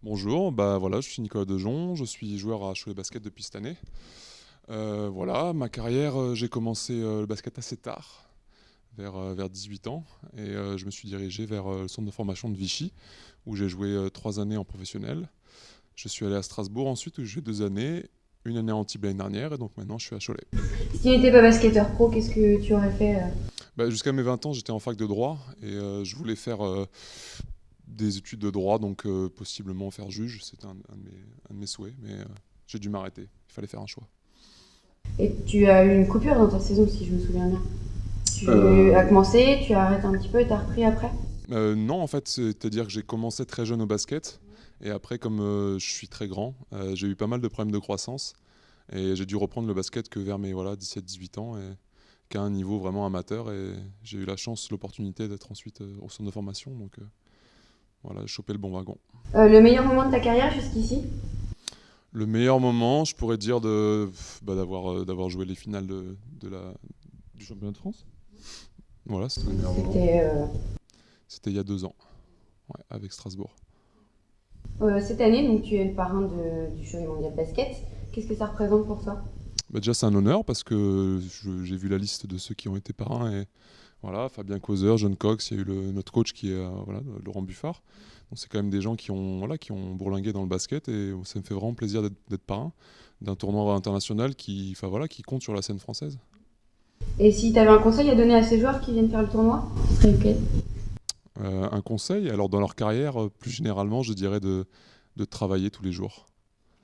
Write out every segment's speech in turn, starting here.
Bonjour, bah voilà, je suis Nicolas Dejon, je suis joueur à Cholet Basket depuis cette année. Voilà, ma carrière, j'ai commencé le basket assez tard, vers 18 ans, et je me suis dirigé vers le centre de formation de Vichy, où j'ai joué 3 années en professionnel. Je suis allé à Strasbourg ensuite, où j'ai joué 2 années, une année à Antibes l'année dernière, et donc maintenant je suis à Cholet. Si tu n'étais pas basketteur pro, qu'est-ce que tu aurais fait Bah, jusqu'à mes 20 ans, j'étais en fac de droit, et je voulais faire des études de droit, donc possiblement faire juge, c'était un de mes souhaits, mais j'ai dû m'arrêter, il fallait faire un choix. Et tu as eu une coupure dans ta saison, si je me souviens bien. Tu as commencé, tu as arrêté un petit peu et tu as repris après. Non, en fait, c'est-à-dire que j'ai commencé très jeune au basket, et après, comme je suis très grand, j'ai eu pas mal de problèmes de croissance, et j'ai dû reprendre le basket que vers mes voilà, 17-18 ans, et qu'à un niveau vraiment amateur, et j'ai eu la chance, l'opportunité d'être ensuite au centre de formation, donc voilà, choper le bon wagon. Le meilleur moment de ta carrière jusqu'ici? Le meilleur moment, je pourrais dire d'avoir joué les finales du championnat de France. Voilà, c'était le meilleur moment. C'était C'était il y a 2 ans, ouais, avec Strasbourg. cette année, donc tu es le parrain du Cholet Mondial Basket. Qu'est-ce que ça représente pour toi? Bah, déjà, c'est un honneur parce que j'ai vu la liste de ceux qui ont été parrains et voilà, Fabien Causeur, John Cox, il y a eu notre coach qui est voilà, Laurent Buffard. Donc c'est quand même des gens qui ont bourlingué dans le basket et ça me fait vraiment plaisir d'être parrain d'un tournoi international qui compte sur la scène française. Et si tu avais un conseil à donner à ces joueurs qui viennent faire le tournoi, ce serait lequel? Un conseil, alors dans leur carrière, plus généralement, je dirais de travailler tous les jours.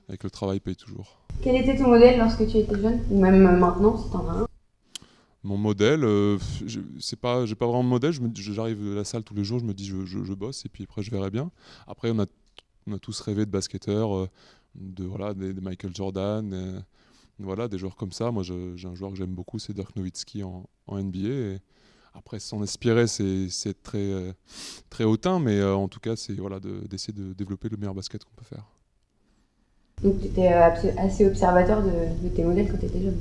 Et que le travail paye toujours. Quel était ton modèle lorsque tu étais jeune? Ou même maintenant, si tu en as un? Mon modèle, j'ai pas vraiment de modèle. J'arrive de la salle tous les jours, je me dis je bosse et puis après je verrai bien. Après on a tous rêvé de basketteurs, voilà, des Michael Jordan, voilà, des joueurs comme ça. Moi j'ai un joueur que j'aime beaucoup, c'est Dirk Nowitzki en NBA. Et après s'en inspirer, c'est très hautain, mais en tout cas c'est voilà, d'essayer de développer le meilleur basket qu'on peut faire. Donc tu étais assez observateur de tes modèles quand tu étais jeune.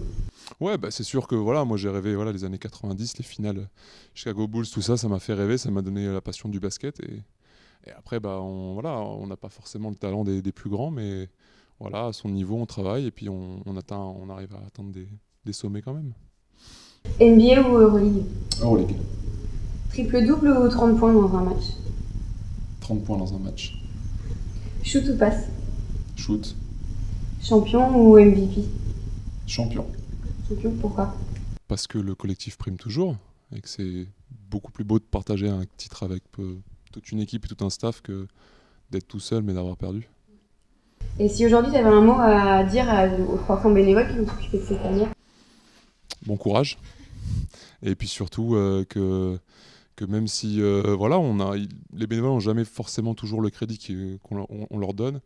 Ouais, bah, c'est sûr que voilà, moi j'ai rêvé voilà, les années 90, les finales Chicago Bulls, tout ça, ça m'a fait rêver, ça m'a donné la passion du basket. Et après, bah, on n'a pas forcément le talent des plus grands, mais voilà, à son niveau, on travaille et puis on arrive à atteindre des sommets quand même. NBA ou Euroleague? Euroleague. Triple-double ou 30 points dans un match? 30 points dans un match. Shoot ou passe? Shoot. Champion ou MVP? Champion. Champion, pourquoi? Parce que le collectif prime toujours et que c'est beaucoup plus beau de partager un titre avec toute une équipe et tout un staff que d'être tout seul mais d'avoir perdu. Et si aujourd'hui tu avais un mot à dire aux 300 bénévoles qui vont s'occuper de cette carrière? Bon courage. Et puis surtout que même si voilà, les bénévoles n'ont jamais forcément toujours le crédit qu'on leur donne,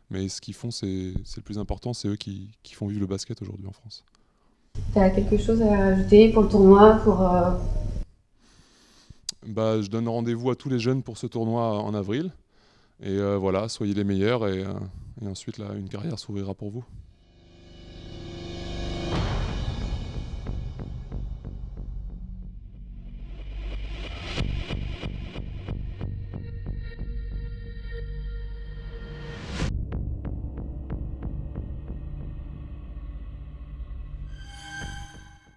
mais ce qu'ils font, c'est le plus important, c'est eux qui font vivre le basket aujourd'hui en France. Tu as quelque chose à ajouter pour le tournoi, Bah, je donne rendez-vous à tous les jeunes pour ce tournoi en avril. Et voilà, soyez les meilleurs et ensuite là, une carrière s'ouvrira pour vous.